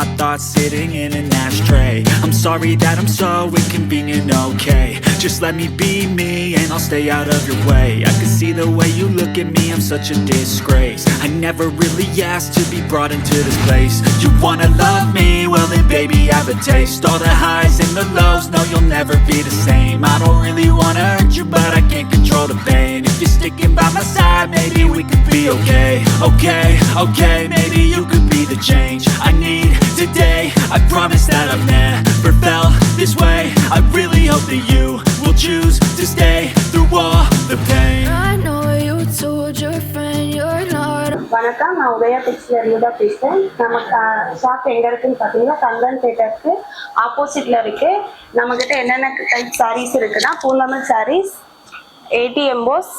my thoughts sitting in an ashtray. I'm sorry that I'm so inconvenient, okay. Just let me be me and I'll stay out of your way. I can see the way you look at me, I'm such a disgrace. I never really asked to be brought into this place. You wanna love me? Well then baby have a taste. All the highs and the lows, no you'll never be the same. I don't really wanna hurt you but I can't control the pain. If you're sticking by my side, maybe we could be okay. Okay, maybe you could be the change I need today. I promise that I've never felt this way. I really hope that you will choose to stay through all the pain. I know you told your friend you're not. வணக்கம், நான் உதயா டெக்ஸ்டைல்ல பேசுறேன். நம்ம shop எங்க இருக்குன்னு பாத்தீங்கன்னா கந்தன் தியேட்டருக்கு ஆப்போசிட்ல இருக்கு. நம்ம கிட்ட என்னென்ன டைப் சாரீஸ் இருக்குன்னா Poonamallee sarees, 80 emboss,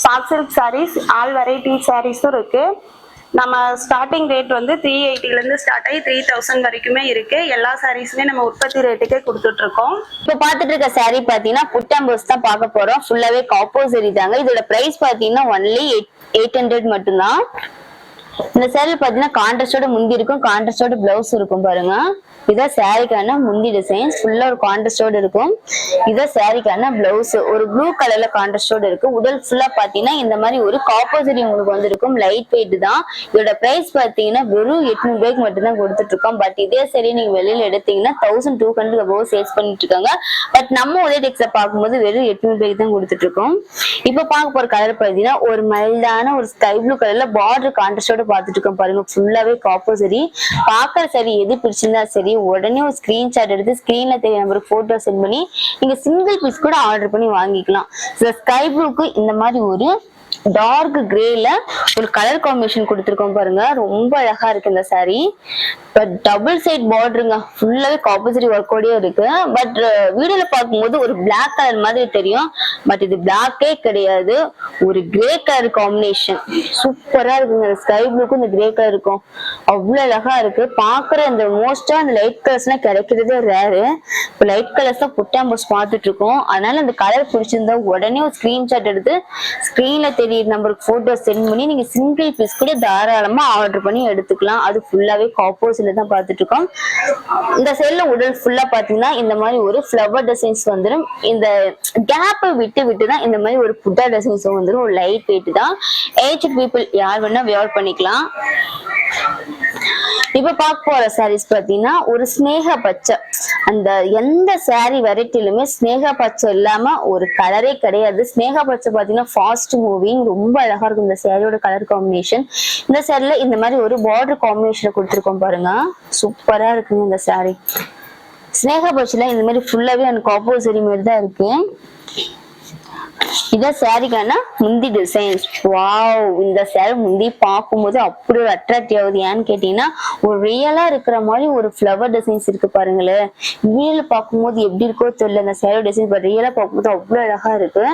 soft silk sarees, all variety சாரீஸும் இருக்கு. நம்ம ஸ்டார்டிங் ரேட் வந்து 380லேருந்து ஸ்டார்ட் ஆகி 3000 வரைக்குமே இருக்கு. எல்லா சாரீஸுமே நம்ம உற்பத்தி ரேட்டுக்கே கொடுத்துட்டு இருக்கோம். இப்போ பார்த்துட்டு இருக்க சாரீ பாத்தீங்கன்னா புட்டம்பர்ஸ் தான் பார்க்க போறோம். ஃபுல்லாவே காப்போசரி தாங்க. இதோட பிரைஸ் பாத்தீங்கன்னா ஒன்லி 800 மட்டும்தான். இந்த சாரீ பாத்தீங்கன்னா கான்ட்ராஸ்டோட முந்தி இருக்கும், கான்ட்ராஸ்டோட பிளவுஸ் இருக்கும் பாருங்க. இதான் சாரிக்கான முந்தி டிசைன், ஃபுல்லா ஒரு கான்ட்ராஸ்டோட இருக்கும். இதான் சாரிக்கான பிளவுஸ், ஒரு ப்ளூ கலர்ல கான்ட்ராஸ்டோட இருக்கு. உடல் ஃபுல்லா பாத்தீங்கன்னா இந்த மாதிரி ஒரு காப்போசரி உங்களுக்கு வந்திருக்கும். லைட் வெயிட் தான். இதோட பிரைஸ் பாத்தீங்கன்னா வெறும் 800 ரூபாய்க்கு மட்டும் தான் கொடுத்துட்டு இருக்கோம். பட் இதே சரி நீங்க வெளியில எடுத்தீங்கன்னா 1200 above சேல்ஸ் பண்ணிட்டு இருக்காங்க. பட் நம்ம ஒரே டெக்ஸ்ல பார்க்கும்போது வெறும் 800 ரூபாய்க்கு தான் கொடுத்துட்டு இருக்கோம். இப்ப பார்க்க போற கலர் பாத்தீங்கன்னா ஒரு மைல்டான ஒரு ஸ்கை ப்ளூ கலர்ல பார்டர் கான்ட்ராஸ்டோட பார்த்துட்டு இருக்கோம் பாருங்க. ஃபுல்லாவே காப்போசரி. பாக்குற சரி எது பிடிச்சிருந்தா சரி உடனே ஒரு ஸ்கிரீன்ஷாட் எடுத்து ஸ்கிரீன்ல தெரிய நம்பருக்கு போட்டோ சென்ட் பண்ணி நீங்க சிங்கிள் பீஸ் கூட ஆர்டர் பண்ணி வாங்கிக்கலாம். ஸ்கை ப்ளூக்கு இந்த மாதிரி ஒரு டார்க் கிரேல ஒரு கலர் காம்பினேஷன் கொடுத்துருக்கோம் பாருங்க. ரொம்ப அழகா இருக்கு இந்த சாரி. பட் டபுள் சைட் பார்டருங்க, ஃபுல்லாவே காப்போசிட்டி ஒர்க்கோடயே இருக்கு. பட் வீடியோல பார்க்கும்போது ஒரு பிளாக் கலர் மாதிரி தெரியும். பட் இது பிளாக்கே கிடையாது, ஒரு கிரே கலர் காம்பினேஷன். சூப்பரா இருக்குங்க. ஸ்கை ப்ளூக்கும் இந்த கிரே கலர் இருக்கும், அவ்வளவு அழகா இருக்கு. பாக்குற இந்த மோஸ்டா அந்த லைட் கலர்ஸ் எல்லாம் கிடைக்கிறதே ரேரு. இப்போ லைட் கலர்ஸ் தான் புட்டாம்பஸ் பார்த்துட்டு இருக்கோம். அதனால அந்த கலர் பிடிச்சிருந்தா உடனே ஒரு ஸ்கிரீன்ஷாட் எடுத்து ஸ்கிரீன்ல தெரிய நம்பருக்கு போட்டோ சென்ட் பண்ணி நீங்க சிங்கிள் பீஸ் கூட தாராளமா ஆர்டர் பண்ணி எடுத்துக்கலாம். அது ஃபுல்லாவே காப்போசிட்ல தான் பார்த்துட்டு இருக்கோம். இந்த செல்ல உடல் ஃபுல்லா பாத்தீங்கன்னா இந்த மாதிரி ஒரு ஃப்ளவர் டிசைன்ஸ் வந்துடும். இந்த கேப்பை விட்டு தான் இந்த மாதிரி ஒரு புட்டா டிசைன்ஸ் வந்துடும். ஒரு லைட் வெயிட் தான். ஏஜ் பீப்புள் யார் வேணா வியர் பண்ணிக்கலாம். இப்ப பார்க்க போற சாரீஸ் பாத்தீங்கன்னா ஒரு ஸ்னேக பச்சை. அந்த எந்த சாரீ வெரைட்டிலுமே ஸ்னேக பச்சை இல்லாம ஒரு கலரே கிடையாது. ஸ்னேக பச்சை பாத்தீங்கன்னா ஃபாஸ்ட் மூவிங், ரொம்ப அழகா இருக்கும் இந்த சாரியோட கலர் காம்பினேஷன். இந்த சாரில இந்த மாதிரி ஒரு பார்டர் காம்பினேஷன் கொடுத்துருக்கோம் பாருங்க. சூப்பரா இருக்குங்க இந்த சாரி. ஸ்னேக பச்சைல இந்த மாதிரி ஃபுல்லாவே அந்த காப்போசரி மாதிரி தான் இருக்கு. இதான் சாரிக்கான முந்தி டிசைன்ஸ். வாவ், இந்த சாரி முந்தி பார்க்கும்போது அப்படி ஒரு அட்ராக்டிவ் ஆகுது. ஏன்னு கேட்டீங்கன்னா ஒரு ரியலா இருக்கிற மாதிரி ஒரு ஃபிளவர் டிசைன்ஸ் இருக்கு பாருங்களேன். வீடியோல பார்க்கும்போது எப்படி இருக்கோ தெரியல இந்த சாரி டிசைன்ஸ், பட் ரியலா பார்க்கும்போது அவ்வளவு அழகா இருக்கு.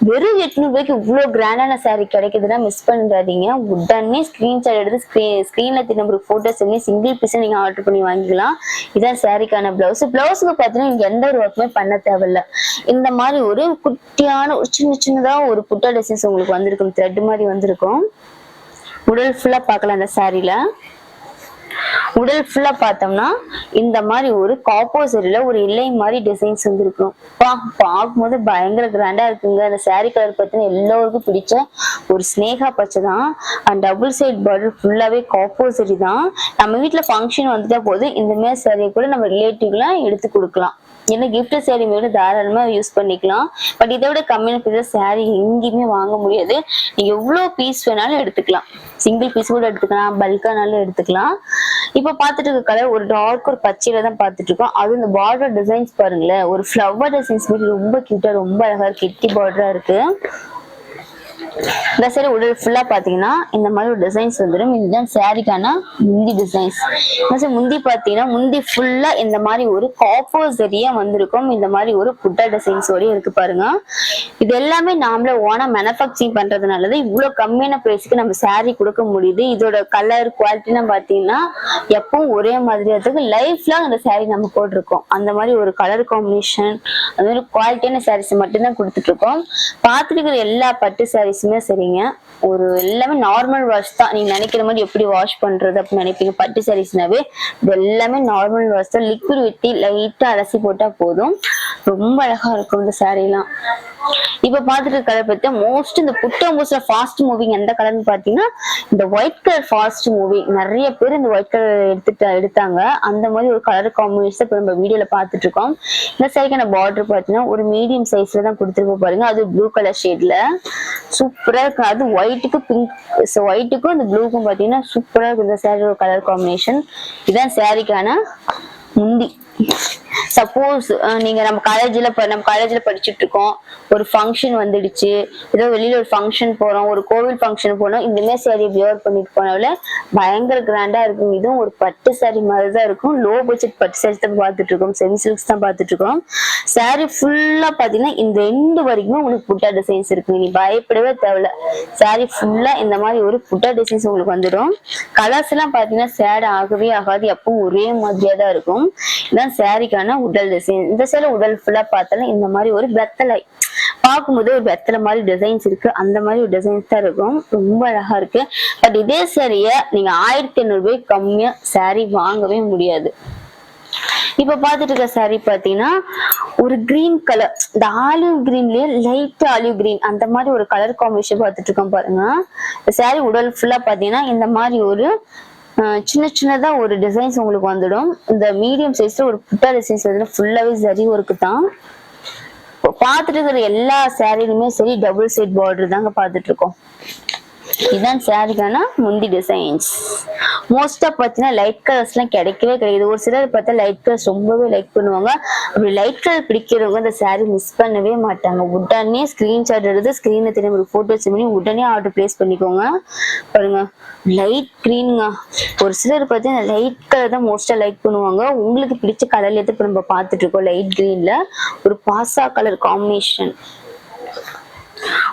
வெறும் 800 ரூபாய்க்கு இவ்வளவு கிராண்டான சாரி கிடைக்குதுன்னா மிஸ் பண்ணிடாதீங்க. உடனே ஸ்கிரீன்ஷாட் எடுத்து ஸ்கிரீன்ல நம்பருக்கு போட்டோஸ் பண்ணி சிங்கிள் பீஸ் நீங்க ஆர்டர் பண்ணி வாங்கிக்கலாம். இதான் சாரிக்கான பிளவுஸ். பிளவுஸுக்கு பாத்தீங்கன்னா இங்க எந்த ஒரு ஒர்க்குமே பண்ண தேவையில்ல. இந்த மாதிரி ஒரு குட்டியான சின்னதா ஒரு புட்டா டிசைன்ஸ் உங்களுக்கு வந்திருக்கும். த்ரெட் மாதிரி வந்திருக்கும். உடல் ஃபுல்லா பார்க்கலாம். இந்த சாரில உடல் ஃபுல்லா பார்த்தோம்னா இந்த மாதிரி ஒரு காப்போசரியில ஒரு இலை மாதிரி டிசைன்ஸ் வந்துருக்கும். பார்க்கும்போது பயங்கர கிராண்டா இருக்குங்க. அந்த சாரி கலர் பார்த்தீங்கன்னா எல்லாருக்கும் பிடிச்ச ஒரு ஸ்னேகா பச்சை தான். அண்ட் டபுள் சைட் பார்டர் ஃபுல்லாவே காப்போசரி தான். நம்ம வீட்டுல ஃபங்க்ஷன் வந்துட்டா போது இந்த மாதிரி சாரியை கூட நம்ம ரிலேட்டிவ்லாம் எடுத்து கொடுக்கலாம். ஏன்னா கிஃப்ட் சாரி மேல தாராளமா யூஸ் பண்ணிக்கலாம். பட் இதை விட கம்மியான சாரி எங்கேயுமே வாங்க முடியாது. நீங்க எவ்வளவு பீஸ் வேணாலும் எடுத்துக்கலாம். சிங்கிள் பீஸ் கூட எடுத்துக்கலாம், பல்கானாலும் எடுத்துக்கலாம். இப்ப பாத்துட்டு இருக்க கலர் ஒரு டார்க் ஒரு பச்சையில தான் பாத்துட்டு இருக்கோம். அது இந்த பார்டர் டிசைன்ஸ் பாருங்களேன், ஒரு ஃபிளவர் டிசைன்ஸ் ரொம்ப கியூட்டா ரொம்ப அழகா இருக்கு. கெட்டி பார்டரா இருக்கு. இந்த சாரி உடல் ஃபுல்லா பாத்தீங்கன்னா இந்த மாதிரி ஒரு டிசைன்ஸ் வந்துடும். இதுதான் சாரிக்கான முந்தி டிசைன்ஸ். முந்தி பாத்தீங்கன்னா முந்தி ஃபுல்லா இந்த மாதிரி ஒரு காப்போசரியா வந்திருக்கும். இந்த மாதிரி ஒரு புட்டா டிசைன்ஸோடய இருக்கு பாருங்க. இது எல்லாமே நாமளே ஓனா மேனுஃபேக்சரிங் பண்றதுனாலதான் இவ்வளவு கம்மியான பிரைஸ்க்கு நம்ம சாரி கொடுக்க முடியுது. இதோட கலர் குவாலிட்டிலாம் பாத்தீங்கன்னா எப்பவும் ஒரே மாதிரியா இருக்கு. லைஃப்ல அந்த சாரி நம்ம போட்டிருக்கோம். அந்த மாதிரி ஒரு கலர் காம்பினேஷன், அந்த மாதிரி குவாலிட்டியான சாரீஸ் மட்டும்தான் கொடுத்துட்டு இருக்கோம். பார்த்துட்டு இருக்கிற எல்லா பட்டு சாரீஸ் சாரீஸுமே சரிங்க ஒரு எல்லாமே நார்மல் வாஷ் தான். நீங்க நினைக்கிற மாதிரி எப்படி வாஷ் பண்றது அப்படின்னு நினைப்பீங்க. பட்டு சாரீஸ்னாவே இது எல்லாமே நார்மல் வாஷ் தான். லிக்விட் விட்டு லைட்டா அலசி போட்டா போதும். ரொம்ப அழகா இருக்கும் இந்த சாரீ எல்லாம். இப்ப பாத்துட்டு கலர் பத்தி மோஸ்ட் இந்த புட்டம்பூஸ்ல ஃபாஸ்ட் மூவிங் எந்த கலர்னு பாத்தீங்கன்னா இந்த ஒயிட் கலர் ஃபாஸ்ட் மூவிங். நிறைய பேர் இந்த ஒயிட் கலர் எடுத்தாங்க. அந்த மாதிரி ஒரு கலர் காம்பினேஷன் இப்ப நம்ம வீடியோல பாத்துட்டு இருக்கோம். இந்த சாரிக்கான பார்டர் பாத்தீங்கன்னா ஒரு மீடியம் சைஸ்ல தான் கொடுத்துருக்க பாருங்க. அது ப்ளூ கலர் ஷேட்ல சூப்பரா இருக்கு. அது ஒயிட்டுக்கு பிங்க், ஒயிட்டுக்கும் இந்த ப்ளூக்கும் பாத்தீங்கன்னா சூப்பரா இருக்கு இந்த சாரியோட கலர் காம்பினேஷன். இதான் சாரிக்கான முந்தி. சப்போஸ் நீங்க நம்ம காலேஜ்ல படிச்சுட்டு இருக்கோம், ஒரு ஃபங்க்ஷன் வந்துடுச்சு, ஏதோ வெளியில ஒரு ஃபங்க்ஷன் போறோம், ஒரு கோவில் ஃபங்க்ஷன் போனோம், இந்த மாதிரி சாரி வியர் பண்ணிட்டு போனால பயங்கர கிராண்டா இருக்கும். இதுவும் ஒரு பட்டு சாரி மாதிரி தான் இருக்கும். லோ பட்ஜெட் பட்டு சாரி தான் பார்த்துட்டு இருக்கோம், செமி சில்க்ஸ் தான் பார்த்துட்டு இருக்கோம். சாரி ஃபுல்லா பாத்தீங்கன்னா இந்த எண்டு வரைக்கும் உங்களுக்கு புட்டா டிசைன்ஸ் இருக்கு. நீ பயப்படவே தேவையில்ல. சாரி ஃபுல்லா இந்த மாதிரி ஒரு புட்டா டிசைன்ஸ் உங்களுக்கு வந்துடும். கலர்ஸ் எல்லாம் பாத்தீங்கன்னா சேட் ஆகவே ஆகாது, எப்பவும் ஒரே மாதிரியா தான் இருக்கும். இதான் சாரிக்கான உடல் டிசைன். இந்த சைடுல உடல் ஃபுல்லா பார்த்தாலும் இந்த மாதிரி ஒரு வெத்தலை பார்க்கும்போது ஒரு வெத்தலை மாதிரி டிசைன்ஸ் இருக்கு. அந்த மாதிரி ஒரு டிசைன்ஸ் தான் இருக்கும். ரொம்ப அழகா இருக்கு. பட் இதே சாரிய நீங்க 1500 ரூபாய்க்கு கம்மியா சாரி வாங்கவே முடியாது. இப்ப பாத்துட்டு இருக்க சாரி பாத்தீங்கன்னா ஒரு கிரீன் கலர், இந்த ஆலிவ் கிரீன்லயே லைட் ஆலிவ் கிரீன் அந்த மாதிரி ஒரு கலர் காம்பினேஷன் பாத்துட்டு இருக்கோம் பாருங்க. இந்த சாரி உடல் ஃபுல்லா பாத்தீங்கன்னா இந்த மாதிரி ஒரு சின்ன சின்னதா ஒரு டிசைன்ஸ் உங்களுக்கு வந்துடும். இந்த மீடியம் சைஸ்ல ஒரு புட்டா டிசைன்ஸ் வந்து ஃபுல்லாவே சரி ஒர்க்கு தான். பாத்துட்டு இருக்கிற எல்லா சாரிலுமே சரி டபுள் சைட் பார்டர் தாங்க பாத்துட்டு இருக்கோம். இதுதான் சாரிக்கான முந்தி டிசைன்ஸ். மோஸ்டா பாத்தீங்கன்னா லைட் கலர்ஸ் எல்லாம் கிடைக்கவே கிடையாது. ஒரு சிலர் பார்த்தா லைட் கலர்ஸ் ரொம்பவே லைக் பண்ணுவாங்க. அப்படி லைட் கலர் பிடிக்கிறவங்க இந்த சாரி மிஸ் பண்ணவே மாட்டாங்க. உடனே ஸ்கிரீன்ஷாட் எடுத்து ஸ்கிரீன்ல திரும்ப போட்டோஸ் பண்ணி உடனே ஆர்டர் பிளேஸ் பண்ணிக்கோங்க. பாருங்க லைட் கிரீனுங்க. ஒரு சிலர் பார்த்தீங்கன்னா லைட் கலர் தான் மோஸ்டா லைக் பண்ணுவாங்க. உங்களுக்கு பிடிச்ச கலர்ல எடுத்து இப்ப நம்ம பார்த்துட்டு இருக்கோம். லைட் கிரீன்ல ஒரு பாசா கலர் காம்பினேஷன்.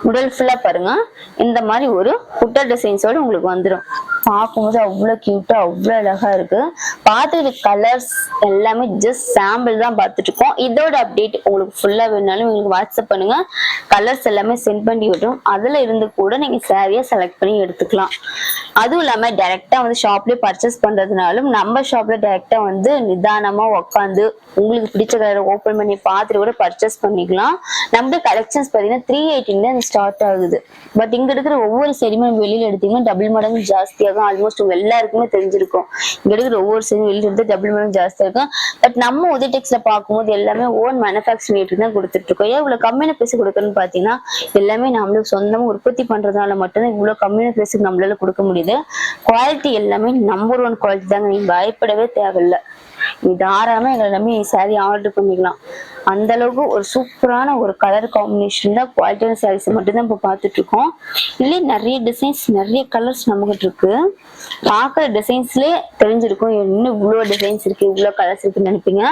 உடல் ஃபுல்லா பாருங்க இந்த மாதிரி ஒரு புட்டா டிசைன்ஸோட உங்களுக்கு வந்துடும். பார்க்கும்போது அவ்வளவு கியூட்டா அவ்வளவு அழகா இருக்கு. பார்த்துட்டு கலர்ஸ் எல்லாமே ஜஸ்ட் சாம்பிள் தான் பார்த்துட்டு இருக்கோம். இதோட அப்டேட் உங்களுக்கு ஃபுல்லா வேணாலும் உங்களுக்கு வாட்ஸ்அப் பண்ணுங்க. கலர்ஸ் எல்லாமே சென்ட் பண்ணி விடும். அதுல இருந்து கூட நீங்க சாரியா செலக்ட் பண்ணி எடுத்துக்கலாம். அதுவும் இல்லாம டைரக்டா வந்து ஷாப்லயே பர்ச்சேஸ் பண்றதுனாலும் நம்ம ஷாப்ல டைரக்டா வந்து நிதானமா உட்காந்து உங்களுக்கு பிடிச்ச கலரை ஓபன் பண்ணி பார்த்துட்டு கூட பர்ச்சேஸ் பண்ணிக்கலாம். நம்ம கலெக்ஷன்ஸ் பாத்தீங்கன்னா 318 ஸ்டார்ட் ஆகுது. பட் இங்க இருக்கிற ஒவ்வொரு சாரியுமே வெளியில எடுத்தீங்கன்னா டபுள் மடங்கு ஜாஸ்தியாகும். ஆல்மோஸ்ட் உங்க எல்லாருக்குமே தெரிஞ்சிருக்கும். இங்க எடுக்கிற ஒவ்வொரு சாரியும் வெளியில எடுத்து டபுள் மடங்கு ஜாஸ்தியா இருக்கும். பட் நம்ம உதயடெக்ஸ்ல பார்க்கும்போது எல்லாமே ஓன் மேனுஃபேக்சரிங் ரேட்டுக்கு தான் கொடுத்துட்டு இருக்கோம். ஏன் இவ்வளவு கம்மியான பிரைஸ் கொடுக்கணும்னு பாத்தீங்கன்னா எல்லாமே நம்மளுக்கு சொந்தமா உற்பத்தி பண்றதுனால மட்டும்தான் இவ்வளவு கம்மியான பிரைஸுக்கு நம்மளால கொடுக்க முடியுது. குவாலிட்டி எல்லாமே நம்பர் 1 குவாலிட்டி தாங்க. நீங்க பயப்படவே தேவையில்லை. நீ தாராளமா எங்களை நம்பி சாரி ஆர்டர் பண்ணிக்கலாம். அந்த அளவுக்கு ஒரு சூப்பரான ஒரு கலர் காம்பினேஷன் தான் குவாலிட்டியான சாரீஸ் மட்டும்தான் இப்ப பாத்துட்டு இருக்கோம். இல்ல நிறைய டிசைன்ஸ் நிறைய கலர்ஸ் நம்மகிட்ட இருக்கு. பாக்குற டிசைன்ஸ்லயே தெரிஞ்சிருக்கும் இன்னும் இவ்வளவு டிசைன்ஸ் இருக்கு இவ்வளவு கலர்ஸ் இருக்குன்னு நினைப்பீங்க.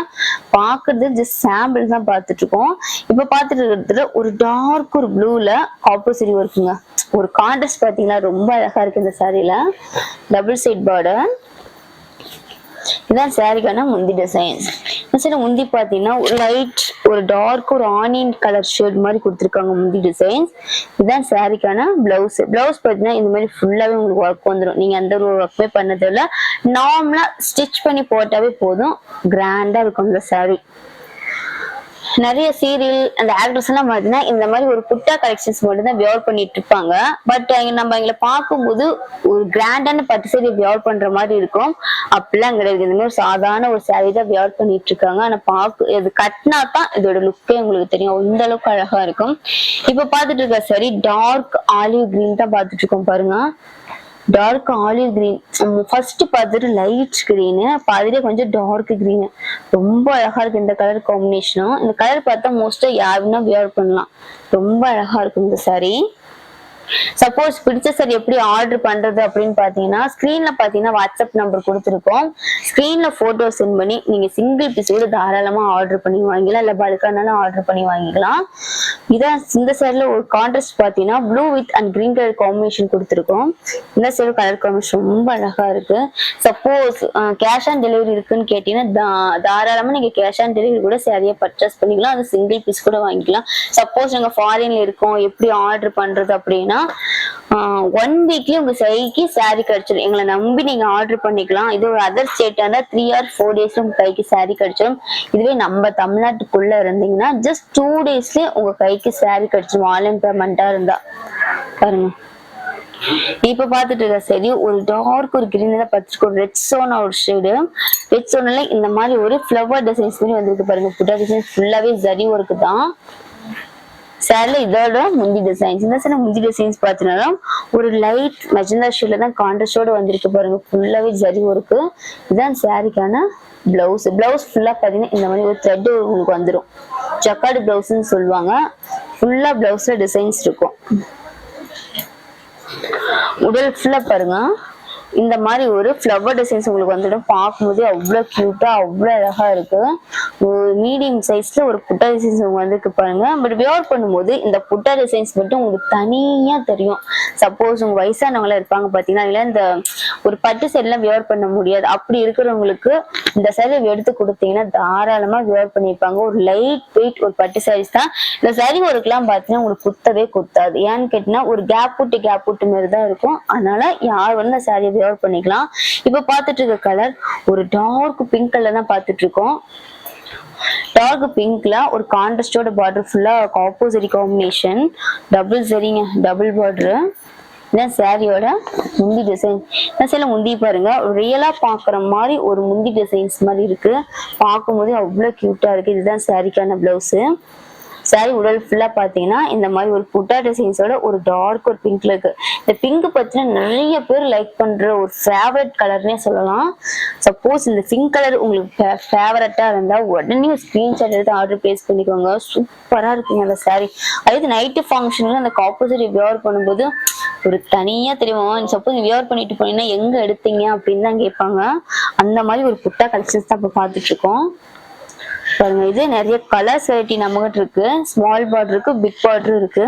பாக்குறது ஜஸ்ட் சாம்பிள் தான் பாத்துட்டு இருக்கோம். இப்ப பாத்துட்டு இருக்கிறதுல ஒரு டார்க் ஒரு ப்ளூல ஆப்போசிட் இருக்குங்க. ஒரு கான்ட்ராஸ்ட் பாத்தீங்கன்னா ரொம்ப அழகா இருக்கு இந்த சாரியில. Double side border. இதான் சாரிக்கான முந்தி டிசைன்ஸ். முந்தி பாத்தீங்கன்னா ஒரு லைட் ஒரு டார்க் ஒரு ஆனியன் கலர் ஷேட் மாதிரி கொடுத்துருக்காங்க முந்தி டிசைன்ஸ். இதான் சாரிக்கான பிளவுஸ். பிளவுஸ் பாத்தீங்கன்னா இந்த மாதிரி ஃபுல்லாவே உங்களுக்கு ஒர்க் வந்துடும். நீங்க எந்த ஒரு ஒர்க்குமே பண்ணது இல்ல, நார்மலா ஸ்டிச் பண்ணி போட்டாவே போதும். கிராண்டா இருக்கும் இந்த சாரி. நிறைய சீரியல் அந்த ஆக்ட்ரஸ் எல்லாம் பாத்தீங்கன்னா இந்த மாதிரி ஒரு புட்டா கலெக்ஷன்ஸ் மட்டும் தான் வியர் பண்ணிட்டு இருப்பாங்க. பட் நம்ம எங்களை பார்க்கும்போது ஒரு கிராண்டான பட்டு சாரி வியர் பண்ற மாதிரி இருக்கும். அப்படிலாம் கிடையாது. இந்த மாதிரி சாதாரண ஒரு சாரி தான் வியர் பண்ணிட்டு இருக்காங்க. ஆனா இது கட்டினா தான் இதோட லுக்கே உங்களுக்கு தெரியும். இந்த அளவுக்கு அழகா இருக்கும். இப்ப பாத்துட்டு இருக்க சாரி டார்க் ஆலிவ் கிரீன் தான் பாத்துட்டு இருக்கோம் பாருங்க. Dark olive green. ஃபர்ஸ்ட் பார்த்துட்டு லைட் கிரீனு, பாதிலே கொஞ்சம் டார்க் கிரீனு. ரொம்ப அழகா இருக்கு இந்த கலர் காம்பினேஷனும். இந்த கலர் பார்த்தா மோஸ்டா யாருன்னா வியர் பண்ணலாம். ரொம்ப அழகா இருக்கும் இந்த சாரி. சப்போஸ் பிடிச்ச சாரி எப்படி ஆர்டர் பண்றது அப்படின்னு பாத்தீங்கன்னா ஸ்கிரீன்ல பாத்தீங்கன்னா வாட்ஸ்அப் நம்பர் கொடுத்துருக்கோம். ஸ்கிரீன்ல போட்டோ சென்ட் பண்ணி நீங்க சிங்கிள் பீஸ் கூட தாராளமா ஆர்டர் பண்ணி வாங்கிக்கலாம். இல்ல பல்கானாலும் ஆர்டர் பண்ணி வாங்கிக்கலாம். இதான் இந்த சைட்ல ஒரு கான்ட்ராஸ்ட் பாத்தீங்கன்னா blue with and green colour combination கொடுத்துருக்கோம். இந்த சைடு கலர் காம்பினேஷன் ரொம்ப அழகா இருக்கு. சப்போஸ் கேஷ் ஆன் டெலிவரி இருக்குன்னு கேட்டீங்கன்னா தாராளமா நீங்க கேஷ் ஆன் டெலிவரி கூட சாரியா பர்ச்சேஸ் பண்ணிக்கலாம். அது சிங்கிள் பீஸ் கூட வாங்கிக்கலாம். சப்போஸ் நாங்க ஃபாரின்ல இருக்கோம் எப்படி ஆர்டர் பண்றது அப்படின்னா 1 வீக்லயே உங்க கைக்கு saree கிடைச்சிடும். எங்களை நம்பி நீங்க ஆர்டர் பண்ணிக்கலாம். இது ஒரு அதர் ஸ்டேட்டா இருந்தா 3 or 4 டேஸ்ல உங்க கைக்கு saree கிடைச்சிடும். இதுவே நம்ம தமிழ்நாட்டுக்குள்ள இருந்தீங்கன்னா ஜஸ்ட் 2 டேஸ்லயே உங்க கைக்கு saree கிடைச்சிடும். ஆன்லைன் பேமெண்டா இருந்தா பாருங்க. இப்ப பாத்துட்டு இருக்க சரி ஒரு டார்க் ஒரு கிரீன் தான் பார்த்துருக்கோம். ரெட் சோனா ஒரு ஷேடு. ரெட் சோனால இந்த மாதிரி ஒரு ஃபிளவர் டிசைன்ஸ் மாதிரி வந்திருக்கு பாருங்க. புட்டா டிசைன் ஃபுல்லாவே ஜரி ஒர்க் தான். சாரில இதோட முந்தி டிசைன்ஸ். இந்த சைடு முந்தி டிசைன்ஸ் பாத்தீங்கன்னா ஒரு லைட் மெஜந்தா ஷேட்ல தான் கான்ட்ராஸ்டோட வந்திருக்கு பாருங்க. ஃபுல்லாவே ஜரி ஒர்க். இதுதான் சாரிக்கான பிளவுஸ். பிளவுஸ் ஃபுல்லா பாத்தீங்கன்னா இந்த மாதிரி ஒரு த்ரெட் உங்களுக்கு வந்துடும். ஜக்கார்டு பிளவுஸ்ன்னு சொல்லுவாங்க. ஃபுல்லா பிளவுஸ்ல டிசைன்ஸ் இருக்கும். உடல் ஃபுல்லா பாருங்க இந்த மாதிரி ஒரு ஃப்ளவர் டிசைன்ஸ் உங்களுக்கு வந்துடும். பார்க்கும்போது அவ்வளோ கியூட்டா அவ்வளோ அழகா இருக்கு. ஒரு மீடியம் சைஸ்ல ஒரு புட்டா டிசைன்ஸ் வந்துருக்கு பாருங்க. பட் வியர் பண்ணும்போது இந்த புட்டா டிசைன்ஸ் மட்டும் உங்களுக்கு தனியா தெரியும். சப்போஸ் உங்க வயசானவங்களா இருப்பாங்க பாத்தீங்கன்னா இல்ல இந்த ஒரு பட்டு சைட்லாம் வியர் பண்ண முடியாது. அப்படி இருக்கிறவங்களுக்கு இந்த சாரி எடுத்து கொடுத்தீங்கன்னா தாராளமா வியர் பண்ணிருப்பாங்க. ஒரு லைட் வெயிட் ஒரு பட்டு சாரீஸ் தான். இந்த சாரி ஒர்க்லாம் பாத்தீங்கன்னா உங்களுக்கு குத்தவே குத்தாது. ஏன்னு கேட்டீங்கன்னா ஒரு கேப் விட்டு மாதிரி தான் இருக்கும். அதனால யார் வந்து இந்த சாரியை வியர் பண்ணிக்கலாம். இப்ப பாத்துட்டு இருக்க கலர் ஒரு டார்க் பிங்க் கலர் தான் பாத்துட்டு இருக்கோம். டார்க் பிங்க்ல ஒரு கான்ட்ராஸ்டோட பார்டர் ஃபுல்லா ஆப்போசிட் காம்பினேஷன். டபுள் சரிங்க, டபுள் பார்டர். இதான் சாரியோட முந்தி டிசைன். சில முந்தி பாருங்க ரியலா பாக்குற மாதிரி ஒரு முந்தி டிசைன்ஸ் மாதிரி இருக்கு. பார்க்கும்போது அவ்வளவு கியூட்டா இருக்கு. இதுதான் சாரிக்கான பிளவுஸ். சாரி உடல் ஃபுல்லா பாத்தீங்கன்னா இந்த மாதிரி ஒரு புட்டா டிசைன்ஸோட ஒரு டார்க் ஒரு பிங்க்ல இருக்கு. இந்த பிங்க் பத்தின நிறைய பேர் லைக் பண்ற ஒரு ஃபேவரட் கலர்னே சொல்லலாம். சப்போஸ் இந்த பிங்க் கலர் உங்களுக்கு ஃபேவரட்டா இருந்தா உடனே ஒரு ஸ்கிரீன்ஷாட் எடுத்து ஆர்டர் பிளேஸ் பண்ணிக்கோங்க. சூப்பரா இருக்குங்க அந்த சாரி. அதாவது நைட்டு ஃபங்க்ஷனுக்கு அந்த காப்போசிட் வியர் பண்ணும்போது ஒரு தனியா தெரியும். சப்போஸ் வியர் பண்ணிட்டு போனீங்கன்னா எங்க எடுத்தீங்க அப்படின்னு தான் கேட்பாங்க. அந்த மாதிரி ஒரு புட்டா கலெக்ஷன்ஸ் தான் இப்ப பாத்துட்டு இருக்கோம் பாருங்க. இது நிறைய கலர்ஸ் வெரைட்டி நம்மகிட்ட இருக்கு. ஸ்மால் பார்டர் இருக்கு, பிக் பார்டர் இருக்கு.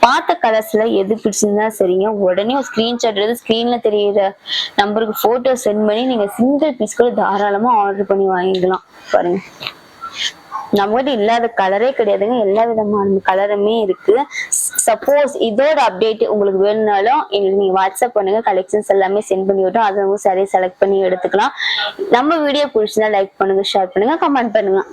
பார்த்த கலர்ஸ்ல எது பிடிச்சிருந்தா சரிங்க உடனே ஒரு ஸ்கிரீன்ஷாட் எடுத்து ஸ்கிரீன்ல தெரியுற நம்பருக்கு போட்டோ சென்ட் பண்ணி நீங்க சிங்கிள் பீஸ் கூட தாராளமா ஆர்டர் பண்ணி வாங்கிக்கலாம். பாருங்க நம்மகிட்ட இல்லாத கலரே கிடையாதுங்க. எல்லா விதமான கலருமே இருக்கு. சப்போஸ் இதோட அப்டேட் உங்களுக்கு வேணும்னாலும் எங்களுக்கு நீங்க வாட்ஸ்அப் பண்ணுங்க. கலெக்ஷன்ஸ் எல்லாமே சென்ட் பண்ணி விட்டோம். அதை சரியா செலக்ட் பண்ணி எடுத்துக்கலாம். நம்ம வீடியோ பிடிச்சிருந்தா லைக் பண்ணுங்க, ஷேர் பண்ணுங்க, கமெண்ட் பண்ணுங்க.